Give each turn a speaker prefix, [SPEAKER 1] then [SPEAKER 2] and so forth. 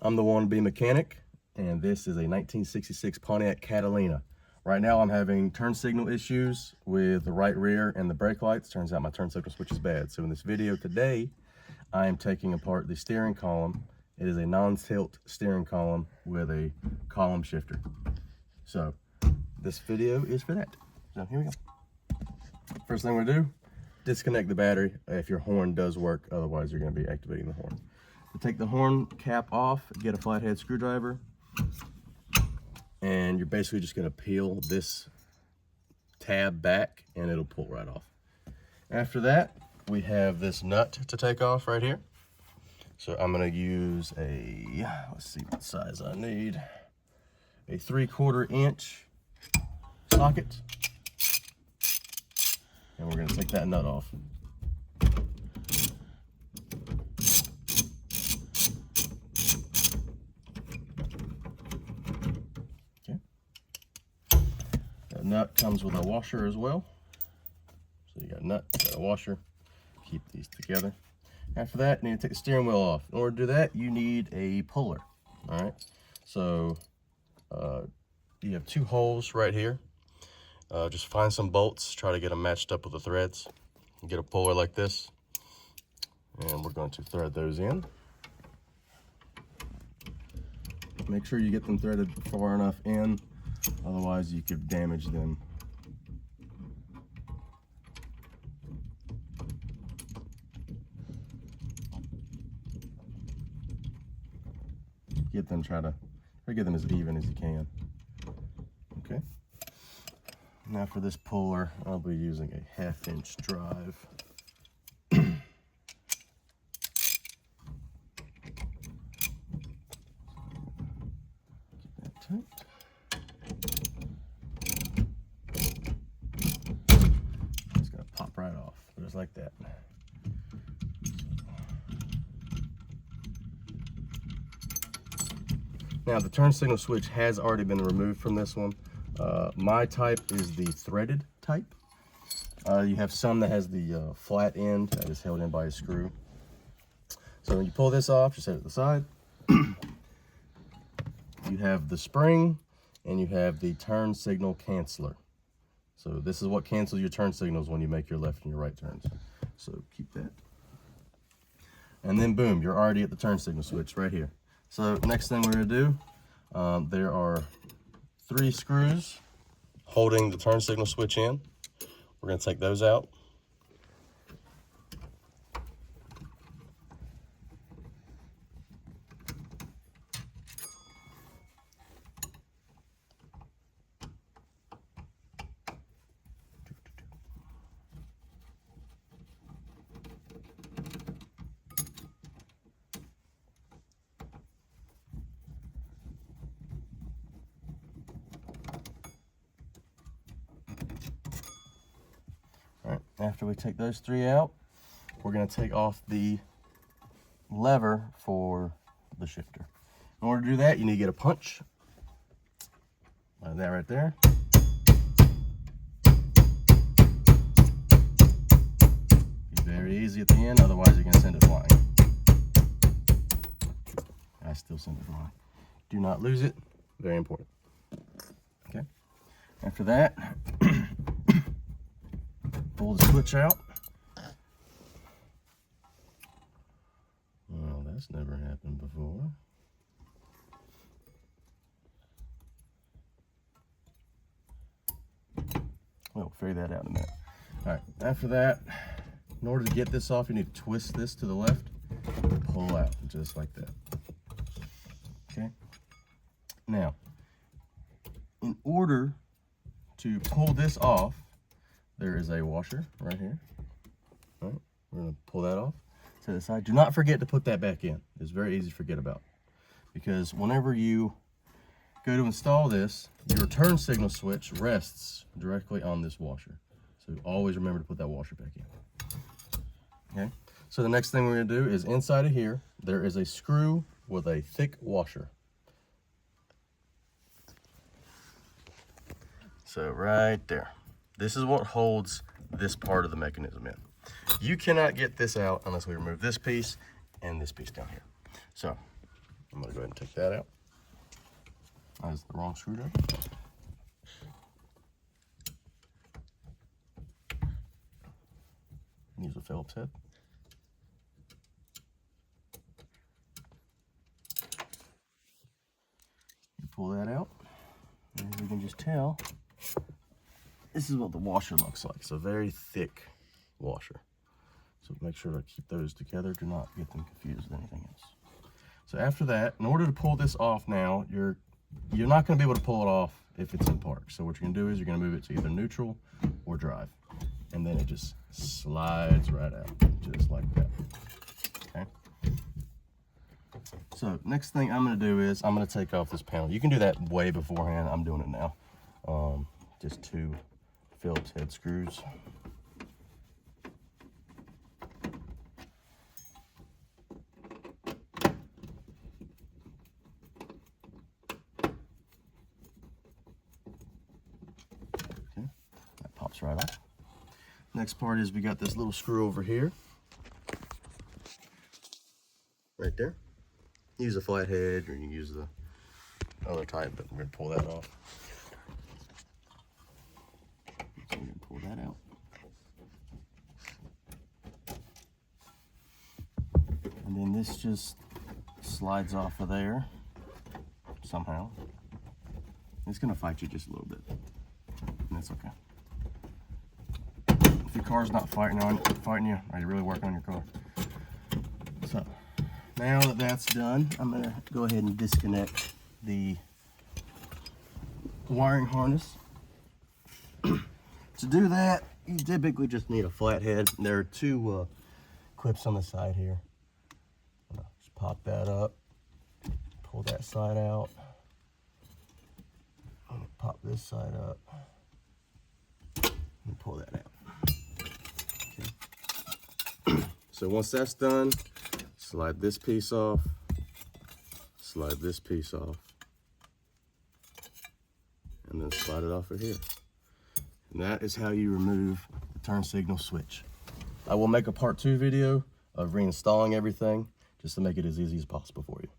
[SPEAKER 1] I'm the wannabe mechanic, and this is a 1966 Pontiac Catalina. Right now I'm having turn signal issues with the right rear and the brake lights. Turns out my turn signal switch is bad. So in this video today, I am taking apart the steering column. It is a non-tilt steering column with a column shifter. So this video is for that. So here we go. First thing we're gonna do, disconnect the battery if your horn does work, otherwise you're gonna be activating the horn. To take the horn cap off, get a flathead screwdriver, and you're basically just gonna peel this tab back and it'll pull right off. After that, we have this nut to take off right here. So I'm gonna use a, let's see what size I need, a 3/4 inch socket. And we're gonna take that nut off. Okay. That nut comes with a washer as well. So you got a nut, got a washer, keep these together. After that, you need to take the steering wheel off. In order to do that, you need a puller, all right? So you have 2 holes right here. Just find some bolts, try to get them matched up with the threads. Get a puller like this, and we're going to thread those in. Make sure you get them threaded far enough in, otherwise you could damage them. Get them, try to get them as even as you can. Okay. Now for this puller, I'll be using a 1/2 inch drive. Get that tight. It's gonna pop right off, just like that. Now the turn signal switch has already been removed from this one. My type is the threaded type. You have some that has the flat end that is held in by a screw. So when you pull this off, just set it to the side. You have the spring and you have the turn signal canceller. So this is what cancels your turn signals when you make your left and your right turns. So keep that. And then boom, you're already at the turn signal switch right here. So next thing we're gonna do, there are 3 screws holding the turn signal switch in. We're gonna take those out. All right, after we take those 3 out, we're gonna take off the lever for the shifter. In order to do that, you need to get a punch, like that right there. Be very easy at the end, otherwise you're gonna send it flying. I still send it flying. Do not lose it, very important. Okay, after that, pull the switch out. Well, that's never happened before. We'll figure that out in a minute. All right, after that, in order to get this off, you need to twist this to the left and pull out, just like that. Okay? Now, in order to pull this off, there is a washer right here. All right, we're gonna pull that off to the side. Do not forget to put that back in. It's very easy to forget about, because whenever you go to install this, your turn signal switch rests directly on this washer. So always remember to put that washer back in. Okay, so the next thing we're gonna do is inside of here, there is a screw with a thick washer. So right there. This is what holds this part of the mechanism in. You cannot get this out unless we remove this piece and this piece down here. So I'm gonna go ahead and take that out. That is the wrong screwdriver. Use a Phillips head. You pull that out, and as you can just tell, this is what the washer looks like. It's a very thick washer. So make sure to keep those together. Do not get them confused with anything else. So after that, in order to pull this off now, you're not going to be able to pull it off if it's in park. So what you're going to do is you're going to move it to either neutral or drive. And then it just slides right out, just like that. Okay. So next thing I'm going to do is I'm going to take off this panel. You can do that way beforehand. I'm doing it now. Just 2 Phillips head screws. Okay, that pops right off. Next part is we got this little screw over here. Right there. Use a flathead or you can use the other type, but we're going to pull that off. So we're going to pull that out. And then this just slides off of there somehow. It's going to fight you just a little bit, and that's okay. If your car's not fighting you, are you really working on your car? So now that that's done, I'm going to go ahead and disconnect the wiring harness. To do that, you typically just need a flathead. There are 2 clips on the side here. Just pop that up, pull that side out, pop this side up, and pull that out. Okay. So once that's done, slide this piece off, slide this piece off, and then slide it off of here. And that is how you remove the turn signal switch. I will make a part 2 video of reinstalling everything just to make it as easy as possible for you.